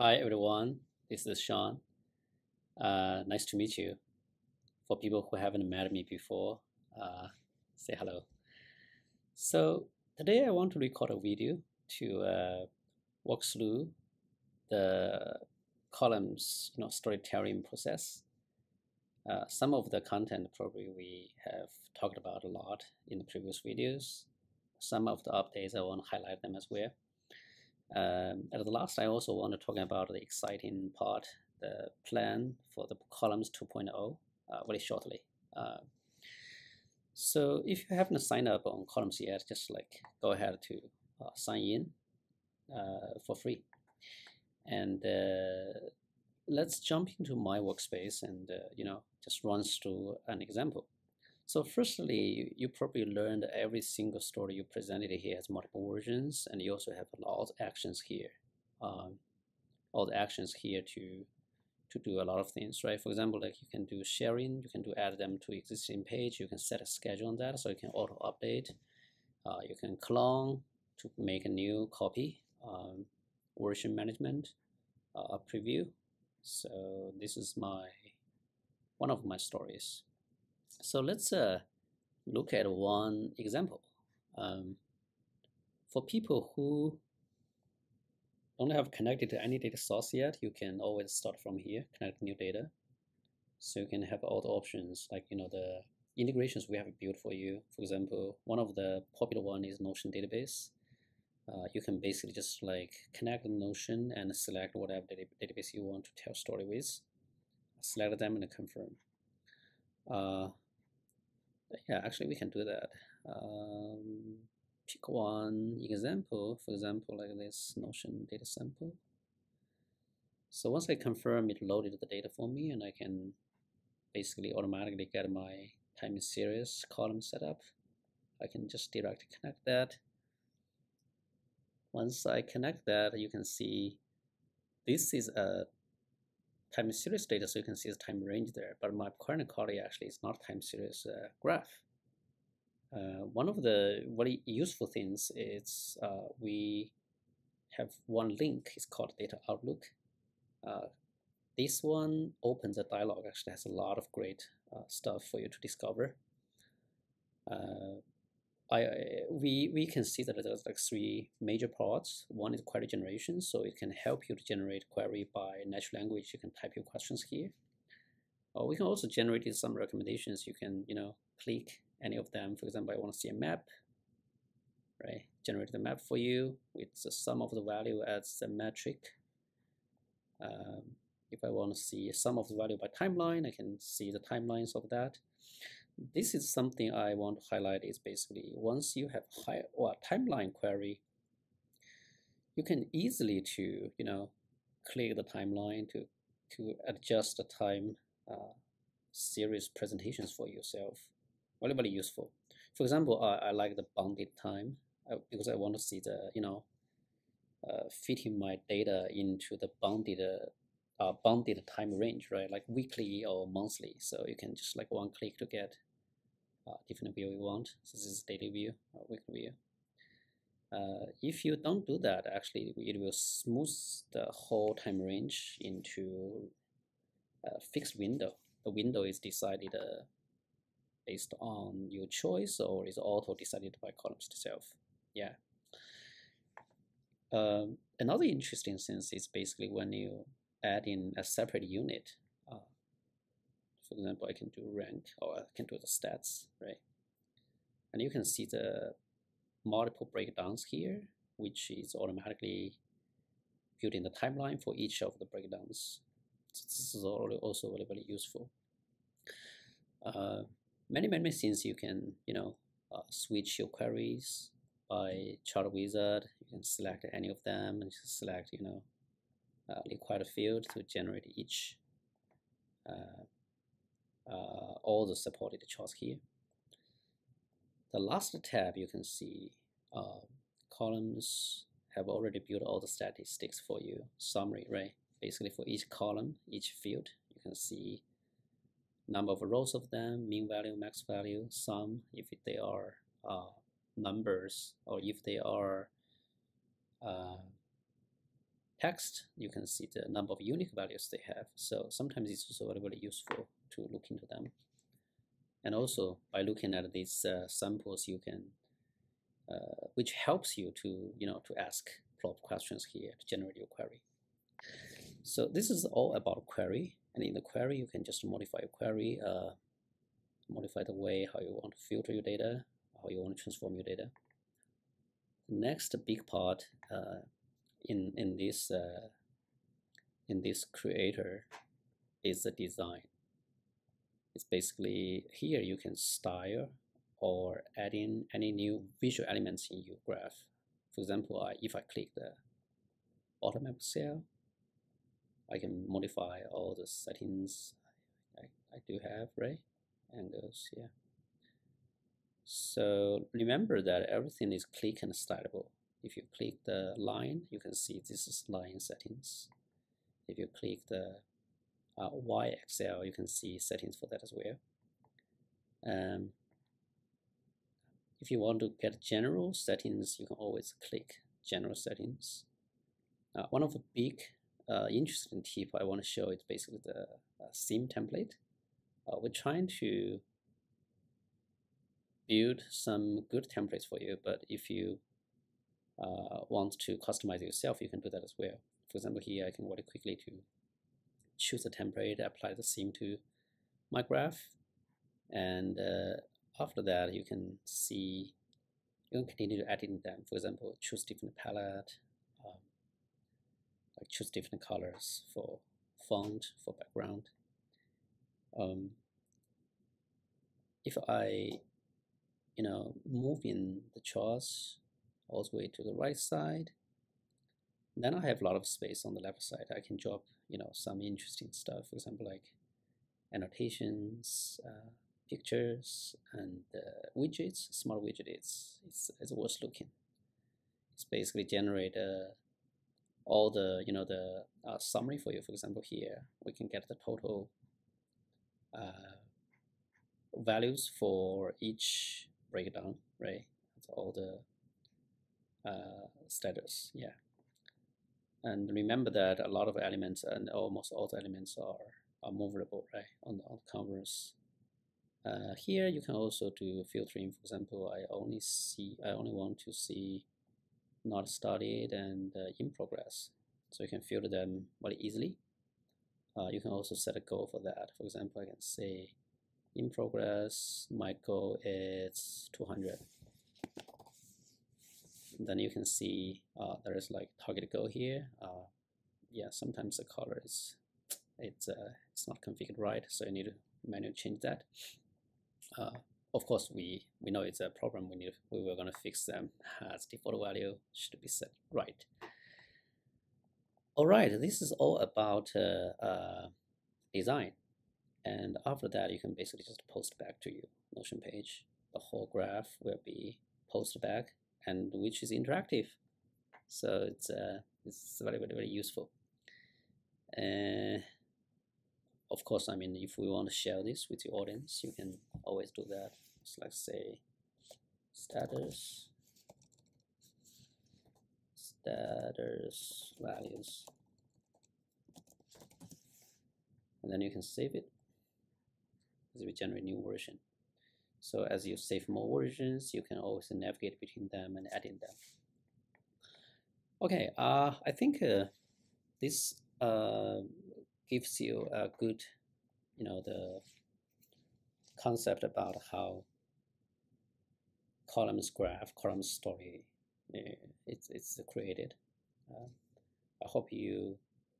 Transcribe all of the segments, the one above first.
Hi everyone, this is Sean. Nice to meet you. For people who haven't met me before, uh, say hello. So today I want to record a video to walk through the columns, storytelling process. Some of the content probably we have talked about a lot in the previous videos. Some of the updates I want to highlight them as well. At the last, I also want to talk about the exciting part, the plan for the columns 2.0, very shortly. Uh, so if you haven't signed up on columns yet, just like go ahead to sign in for free. And let's jump into my workspace and just run through an example. So firstly, you probably learned every single story you presented here has multiple versions, and you also have a lot of actions here. Um, all the actions here to do a lot of things, right? For example, like you can do sharing, you can do add them to existing page, you can set a schedule on that, so you can auto update. You can clone to make a new copy, version management, preview. So this is one of my stories. So let's look at one example. Um, for people who don't have connected to any data source yet, you can always start from here, connect new data. So you can have all the options, like the integrations we have built for you. For example, one of the popular one is Notion database. You can basically just like connect the Notion and select whatever database you want to tell story with. Select them and confirm. Yeah, actually we can do that. Pick one example, for example, like this Notion data sample. So once I confirm, it loaded the data for me, and I can basically automatically get my time series column set up. I can just directly connect that. Once I connect that, you can see this is a time series data, so you can see the time range there. But my current query actually is not time series graph. One of the very useful things is we have one link. It's called Data Outlook. This one opens a dialog. Actually, has a lot of great stuff for you to discover. We can see that there's like three major parts. One is query generation, so it can help you to generate query by natural language. You can type your questions here. We can also generate some recommendations. You can click any of them. For example, I want to see a map, right? Generate the map for you with the sum of the value as the metric. If I want to see a sum of the value by timeline, I can see the timelines of that. This is something I want to highlight is basically once you have timeline query, you can easily to click the timeline to adjust the time series presentations for yourself. Very useful. For example, I like the bounded time because I want to see the fitting my data into the bounded time range, right? Like weekly or monthly. So you can just like one click to get different view you want. So this is daily view, weekly view. If you don't do that, actually, it will smooth the whole time range into a fixed window. The window is decided based on your choice, or is auto decided by columns itself. Yeah. Another interesting thing is basically when you add in a separate unit. For example, I can do rank, or I can do the stats, right? And you can see the multiple breakdowns here, which is automatically built in the timeline for each of the breakdowns. So this is also very useful. Many things you can switch your queries by chart wizard. You can select any of them and just select required field to generate each all the supported charts here. The last tab you can see columns have already built all the statistics for you. Summary, right? Basically for each column, each field, you can see number of rows of them, mean value, max value, sum, if they are numbers, or if they are text, you can see the number of unique values they have. So sometimes it's also very, very useful to look into them. And also by looking at these samples, you can, which helps you to, to ask prompt questions here to generate your query. So this is all about query. And in the query, you can just modify your query, modify the way how you want to filter your data, how you want to transform your data. The next big part in this creator is the design. It's basically here you can style or add in any new visual elements in your graph. For example, if I click the bottom map cell, I can modify all the settings I do have, right? Angles, yeah. So remember that everything is click and stylable. If you click the line, you can see this is line settings. If you click the YXL, you can see settings for that as well. If you want to get general settings, you can always click general settings. One of the big interesting tip I want to show is basically the theme template. We're trying to build some good templates for you, but if you want to customize it yourself, you can do that as well. For example, here I can very quickly to choose a template, apply the theme to my graph, and after that you can see, you can continue to edit them. For example, choose different palette, like choose different colors for font, for background. If I move in the charts all the way to the right side, then I have a lot of space on the left side. I can drop some interesting stuff, for example, like annotations, pictures, and widgets. Smart widget it's worth looking. It's basically generate all the the summary for you. For example, here we can get the total values for each breakdown, right? That's all the status, yeah. And remember that a lot of elements and almost all the elements are movable, right, on the canvas. Here you can also do filtering. For example, I only want to see not started and in progress, so you can filter them very easily. You can also set a goal for that. For example, I can say in progress, my goal is 200. Then you can see there is like target goal here. Yeah, sometimes the color it's not configured right, so you need to manually change that. Of course, we know it's a problem. We were gonna fix them as default value should be set right. All right, this is all about design, and after that you can basically just post back to your Notion page. The whole graph will be posted back, and which is interactive, so it's very, very, very useful. Of course, I mean, if we want to share this with your audience, you can always do that. So let's say status values, and then you can save it as we generate new version. So as you save more versions, you can always navigate between them and edit them. Okay, I think this gives you a good, the concept about how columns graph, columns story, it's created. I hope you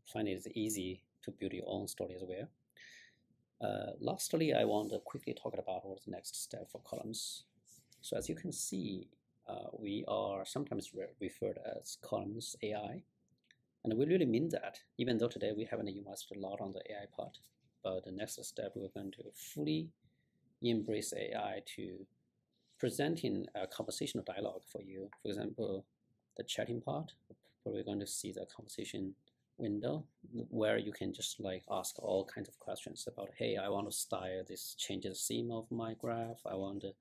find it easy to build your own story as well. Lastly, I want to quickly talk about what's the next step for columns. So as you can see, we are sometimes referred as columns AI, and we really mean that, even though today we haven't invested a lot on the AI part. But the next step, we're going to fully embrace AI to presenting a conversational dialogue for you. For example, the chatting part, where we're going to see the conversation window where you can just like ask all kinds of questions about, hey, I want to style this, change the theme of my graph. I want to,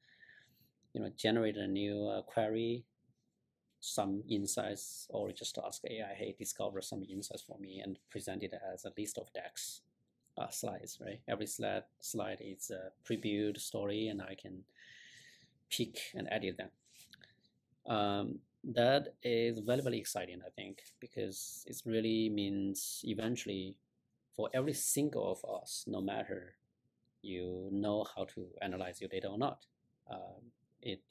generate a new query. some insights, or just ask AI, hey, discover some insights for me, and present it as a list of decks slides, right? Every slide is a pre-built story, and I can pick and edit them. That is very, very exciting, I think, because it really means eventually for every single of us, no matter you know how to analyze your data or not, it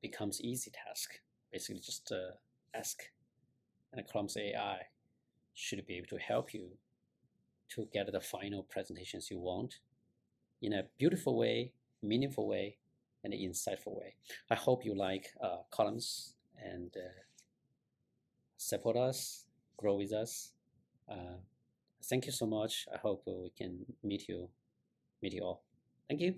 becomes easy task. Basically, just ask, and Clumsy AI should be able to help you to get the final presentations you want in a beautiful way, meaningful way, and an insightful way. I hope you like columns and support us, grow with us. Thank you so much. I hope we can meet you all. Thank you.